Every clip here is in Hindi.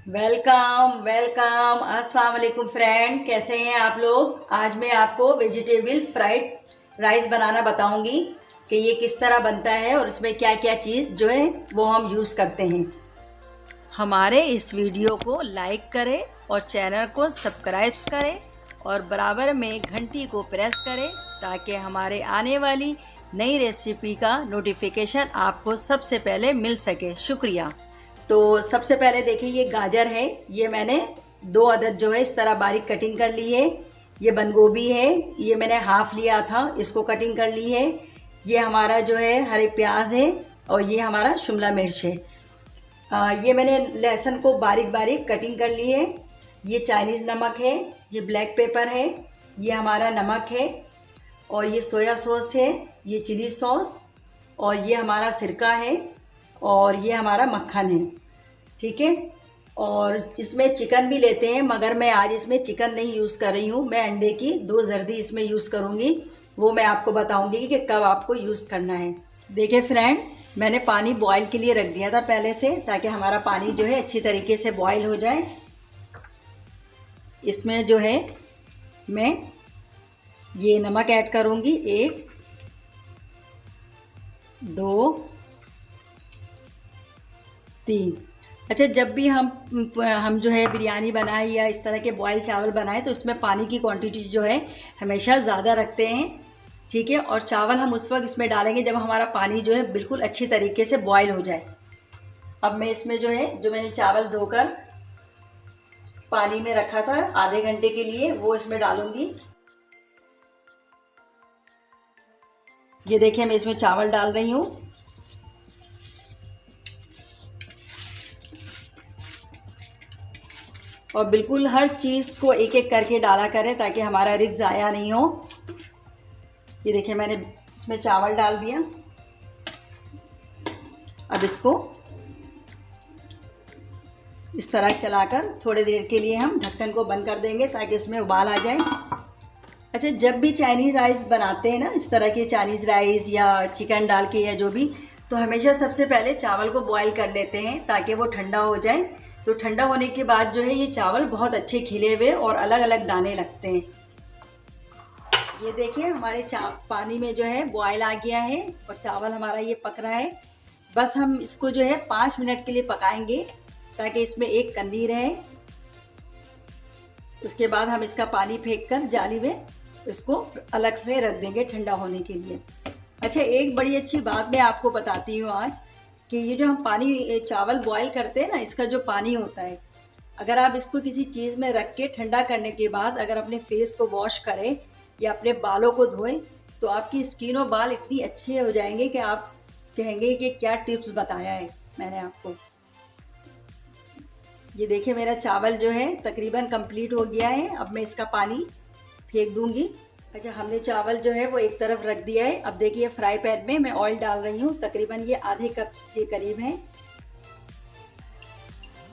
Welcome welcome. अस्सलाम वालेकुम फ्रेंड, कैसे हैं आप लोग। आज मैं आपको वेजिटेबल फ्राइड राइस बनाना बताऊंगी कि ये किस तरह बनता है और इसमें क्या क्या चीज़ जो है वो हम यूज़ करते हैं। हमारे इस वीडियो को लाइक करें और चैनल को सब्सक्राइब करें और बराबर में घंटी को प्रेस करें ताकि हमारे आने वाली नई रेसिपी का नोटिफिकेशन आपको सबसे पहले मिल सके। शुक्रिया। तो सबसे पहले देखिए, ये गाजर है, ये मैंने 2 अदद जो है इस तरह बारीक कटिंग कर ली है। ये बंद गोभी है, ये मैंने हाफ लिया था, इसको कटिंग कर ली है। ये हमारा जो है हरे प्याज है और ये हमारा शिमला मिर्च है। ये मैंने लहसुन को बारीक बारीक कटिंग कर ली है। ये चाइनीज़ नमक है, ये ब्लैक पेपर है, ये हमारा नमक है और ये सोया सॉस है, ये चिली सॉस और ये हमारा सिरका है और ये हमारा मक्खन है। ठीक है। और इसमें चिकन भी लेते हैं, मगर मैं आज इसमें चिकन नहीं यूज़ कर रही हूँ। मैं अंडे की 2 जर्दी इसमें यूज़ करूँगी, वो मैं आपको बताऊँगी कि कब आपको यूज़ करना है। देखिए फ्रेंड, मैंने पानी बॉईल के लिए रख दिया था पहले से, ताकि हमारा पानी जो है अच्छी तरीके से बॉईल हो जाए। इसमें जो है मैं ये नमक ऐड करूँगी, 1 2 3। अच्छा, जब भी हम जो है बिरयानी बनाए या इस तरह के बॉयल चावल बनाए तो इसमें पानी की क्वांटिटी जो है हमेशा ज़्यादा रखते हैं। ठीक है। और चावल हम उस वक्त इसमें डालेंगे जब हमारा पानी जो है बिल्कुल अच्छी तरीके से बॉयल हो जाए। अब मैं इसमें जो है, जो मैंने चावल धोकर पानी में रखा था आधे घंटे के लिए, वो इसमें डालूंगी। ये देखिए, मैं इसमें चावल डाल रही हूँ। और बिल्कुल हर चीज़ को एक एक करके डाला करें ताकि हमारा रिस्क ज़ाया नहीं हो। ये देखिए, मैंने इसमें चावल डाल दिया। अब इसको इस तरह चलाकर थोड़ी देर के लिए हम ढक्कन को बंद कर देंगे ताकि उसमें उबाल आ जाए। अच्छा, जब भी चाइनीज़ राइस बनाते हैं ना, इस तरह के चाइनीज़ राइस या चिकन डाल के या जो भी, तो हमेशा सबसे पहले चावल को बॉईल कर लेते हैं ताकि वो ठंडा हो जाए। तो ठंडा होने के बाद जो है ये चावल बहुत अच्छे खिले हुए और अलग अलग दाने लगते हैं। ये देखिए, हमारे पानी में जो है बॉयल आ गया है और चावल हमारा ये पक रहा है। बस हम इसको जो है 5 मिनट के लिए पकाएंगे ताकि इसमें एक कन्नी रहे। उसके बाद हम इसका पानी फेंक कर जाली में इसको अलग से रख देंगे ठंडा होने के लिए। अच्छा, एक बड़ी अच्छी बात मैं आपको बताती हूँ आज, कि ये जो हम पानी चावल बॉईल करते हैं ना, इसका जो पानी होता है, अगर आप इसको किसी चीज़ में रख के ठंडा करने के बाद अगर अपने फेस को वॉश करें या अपने बालों को धोएं तो आपकी स्किन और बाल इतनी अच्छे हो जाएंगे कि आप कहेंगे कि क्या टिप्स बताया है मैंने आपको। ये देखिए, मेरा चावल जो है तकरीबन कंप्लीट हो गया है। अब मैं इसका पानी फेंक दूंगी। अच्छा, हमने चावल जो है वो एक तरफ रख दिया है। अब देखिए, फ्राई पैन में मैं ऑयल डाल रही हूँ, तकरीबन ये आधे कप के करीब है।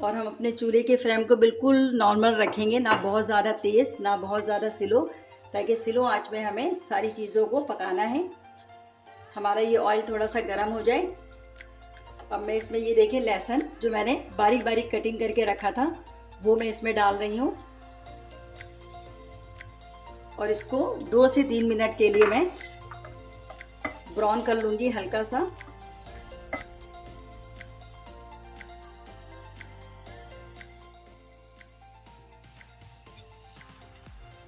और हम अपने चूल्हे के फ्लेम को बिल्कुल नॉर्मल रखेंगे, ना बहुत ज़्यादा तेज़ ना बहुत ज़्यादा स्लो, ताकि स्लो आंच में हमें सारी चीज़ों को पकाना है। हमारा ये ऑयल थोड़ा सा गर्म हो जाए। अब मैं इसमें ये देखिए, लहसुन जो मैंने बारीक बारीक कटिंग करके रखा था वो मैं इसमें डाल रही हूँ और इसको 2 से 3 मिनट के लिए मैं ब्राउन कर लूँगी हल्का सा।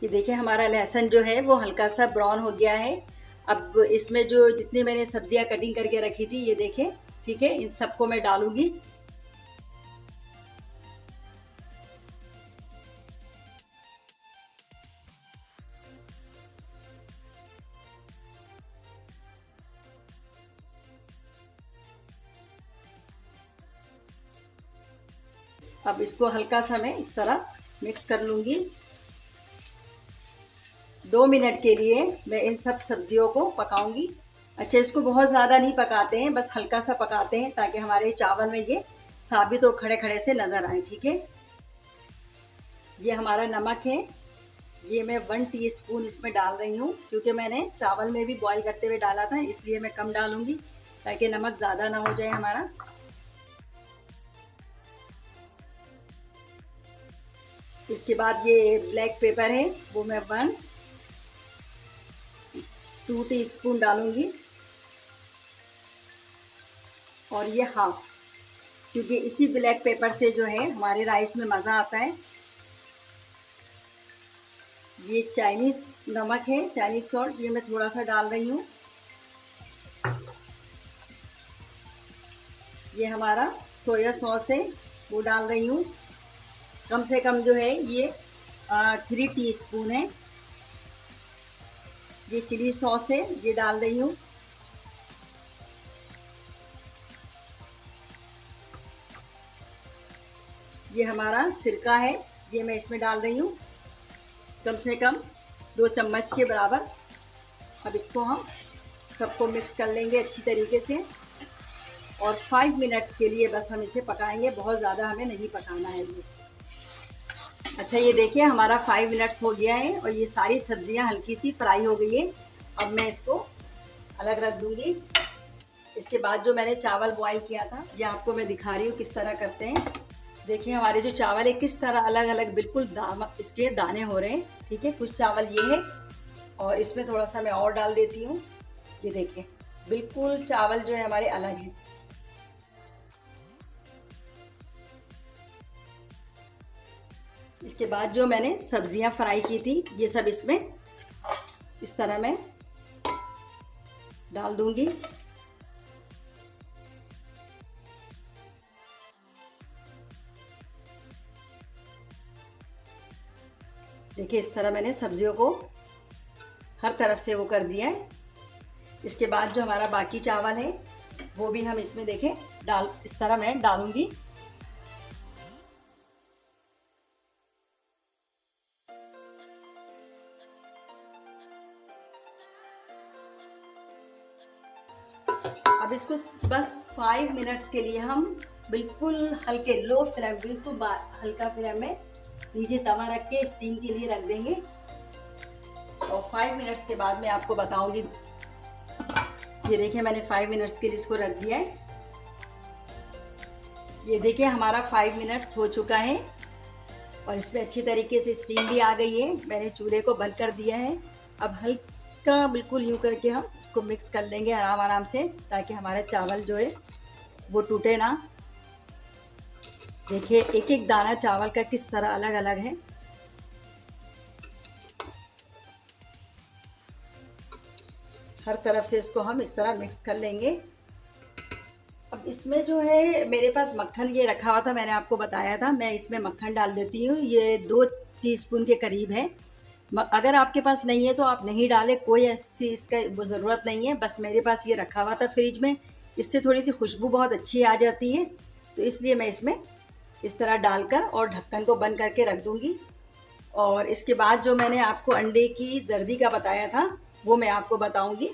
ये देखिए, हमारा लहसुन जो है वो हल्का सा ब्राउन हो गया है। अब इसमें जो जितनी मैंने सब्जियां कटिंग करके रखी थी, ये देखें, ठीक है, इन सबको मैं डालूंगी। अब इसको हल्का सा मैं इस तरह मिक्स कर लूँगी। 2 मिनट के लिए मैं इन सब सब्जियों को पकाऊंगी। अच्छा, इसको बहुत ज़्यादा नहीं पकाते हैं, बस हल्का सा पकाते हैं ताकि हमारे चावल में ये साबित और खड़े खड़े से नज़र आए। ठीक है। ये हमारा नमक है, ये मैं 1 टीस्पून इसमें डाल रही हूँ, क्योंकि मैंने चावल में भी बॉईल करते हुए डाला था, इसलिए मैं कम डालूँगी ताकि नमक ज़्यादा ना हो जाए हमारा। इसके बाद ये ब्लैक पेपर है, वो मैं 2 टीस्पून डालूंगी, और ये हाफ, क्योंकि इसी ब्लैक पेपर से जो है हमारे राइस में मज़ा आता है। ये चाइनीज़ नमक है, चाइनीज़ सॉल्ट, ये मैं थोड़ा सा डाल रही हूँ। ये हमारा सोया सॉस है, वो डाल रही हूँ, कम से कम जो है ये 3 टीस्पून है। ये चिली सॉस है, ये डाल रही हूँ। ये हमारा सिरका है, ये मैं इसमें डाल रही हूँ, कम से कम 2 चम्मच के बराबर। अब इसको हम सबको मिक्स कर लेंगे अच्छी तरीके से, और 5 मिनट्स के लिए बस हम इसे पकाएंगे, बहुत ज़्यादा हमें नहीं पकाना है ये। अच्छा, ये देखिए हमारा 5 मिनट्स हो गया है और ये सारी सब्जियां हल्की सी फ्राई हो गई है। अब मैं इसको अलग रख दूंगी। इसके बाद जो मैंने चावल बॉईल किया था, ये आपको मैं दिखा रही हूँ किस तरह करते हैं। देखिए हमारे जो चावल है किस तरह अलग अलग बिल्कुल इसके दाने हो रहे हैं। ठीक है, कुछ चावल ये है, और इसमें थोड़ा सा मैं और डाल देती हूँ। ये देखिए बिल्कुल चावल जो है हमारे अलग हैं। इसके बाद जो मैंने सब्जियां फ्राई की थी, ये सब इसमें इस तरह मैं डाल दूंगी। देखिए इस तरह मैंने सब्जियों को हर तरफ से वो कर दिया है। इसके बाद जो हमारा बाकी चावल है वो भी हम इसमें देखें इस तरह मैं डालूंगी। अब इसको बस 5 मिनट्स के लिए हम बिल्कुल हल्के लो फ्लेम, बिल्कुल हल्का फ्लेम में नीचे तवा रख के स्टीम के लिए रख देंगे, और 5 मिनट्स के बाद मैं आपको बताऊंगी। ये देखिए मैंने 5 मिनट्स के लिए इसको रख दिया है। ये देखिए हमारा 5 मिनट्स हो चुका है और इसमें अच्छी तरीके से स्टीम भी आ गई है। मैंने चूल्हे को बंद कर दिया है। अब हल्का बिल्कुल यूँ करके हम इसको मिक्स कर लेंगे आराम आराम से, ताकि हमारा चावल जो है वो टूटे ना। देखिए एक एक दाना चावल का किस तरह अलग अलग है। हर तरफ से इसको हम इस तरह मिक्स कर लेंगे। अब इसमें जो है मेरे पास मक्खन ये रखा हुआ था, मैंने आपको बताया था, मैं इसमें मक्खन डाल देती हूँ। ये 2 टीस्पून के करीब है। अगर आपके पास नहीं है तो आप नहीं डालें, कोई ऐसी इसका वो ज़रूरत नहीं है। बस मेरे पास ये रखा हुआ था फ्रिज में, इससे थोड़ी सी खुशबू बहुत अच्छी आ जाती है, तो इसलिए मैं इसमें इस तरह डालकर और ढक्कन को बंद करके रख दूँगी। और इसके बाद जो मैंने आपको अंडे की जर्दी का बताया था, वो मैं आपको बताऊँगी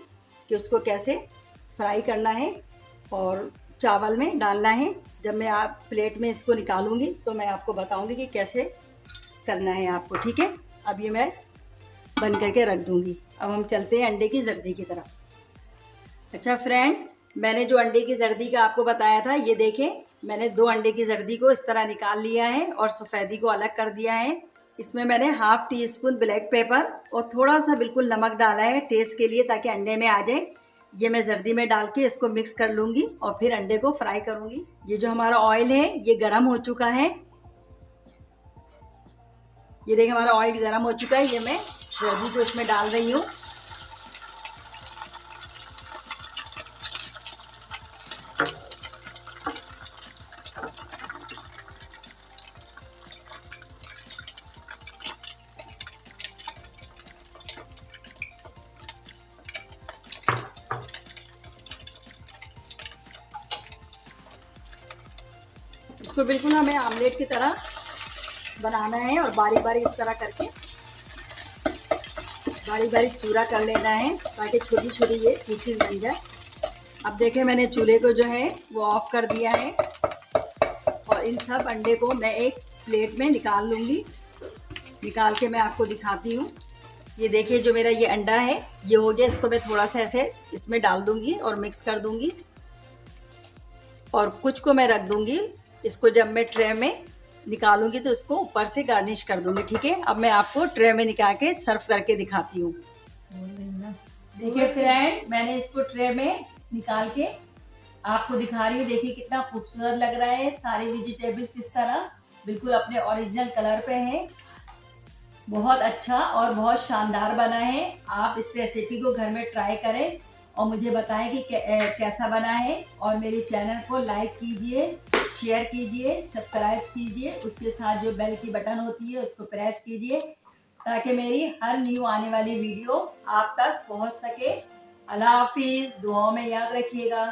कि उसको कैसे फ्राई करना है और चावल में डालना है। जब मैं आप प्लेट में इसको निकालूंगी तो मैं आपको बताऊंगी कि कैसे करना है आपको। ठीक है, अब ये मैं बंद करके रख दूंगी। अब हम चलते हैं अंडे की जर्दी की तरफ। अच्छा फ्रेंड, मैंने जो अंडे की जर्दी का आपको बताया था, ये देखें मैंने 2 अंडे की जर्दी को इस तरह निकाल लिया है और सफ़ेदी को अलग कर दिया है। इसमें मैंने हाफ टीस्पून ब्लैक पेपर और थोड़ा सा बिल्कुल नमक डाला है टेस्ट के लिए, ताकि अंडे में आ जाए। ये मैं जर्दी में डाल के इसको मिक्स कर लूँगी और फिर अंडे को फ्राई करूँगी। ये जो हमारा ऑयल है ये गरम हो चुका है। ये देखिए हमारा ऑयल गरम हो चुका है। ये मैं जर्दी को इसमें डाल रही हूँ। इसको बिल्कुल हमें आमलेट की तरह बनाना है और बारीक बारीक इस तरह करके बारीक बारीक चूरा कर लेना है, ताकि छोटी छोटी ये पीसीज बन जाए। अब देखें मैंने चूल्हे को जो है वो ऑफ कर दिया है और इन सब अंडे को मैं एक प्लेट में निकाल लूँगी। निकाल के मैं आपको दिखाती हूँ। ये देखिए जो मेरा ये अंडा है ये हो गया। इसको मैं थोड़ा सा ऐसे इसमें डाल दूँगी और मिक्स कर दूँगी, और कुछ को मैं रख दूँगी। इसको जब मैं ट्रे में निकालूंगी तो उसको ऊपर से गार्निश कर दूंगी। ठीक है, अब मैं आपको ट्रे में निकाल के सर्व करके दिखाती हूँ। देखिए फ्रेंड, मैंने इसको ट्रे में निकाल के आपको दिखा रही हूँ। देखिए कितना खूबसूरत लग रहा है। सारे वेजिटेबल्स किस तरह बिल्कुल अपने ओरिजिनल कलर पे हैं। बहुत अच्छा और बहुत शानदार बना है। आप इस रेसिपी को घर में ट्राई करें और मुझे बताएं कि कैसा बना है। और मेरे चैनल को लाइक कीजिए, शेयर कीजिए, सब्सक्राइब कीजिए। उसके साथ जो बेल की बटन होती है उसको प्रेस कीजिए ताकि मेरी हर न्यू आने वाली वीडियो आप तक पहुंच सके। अल्लाह हाफिज़, दुआओं में याद रखिएगा।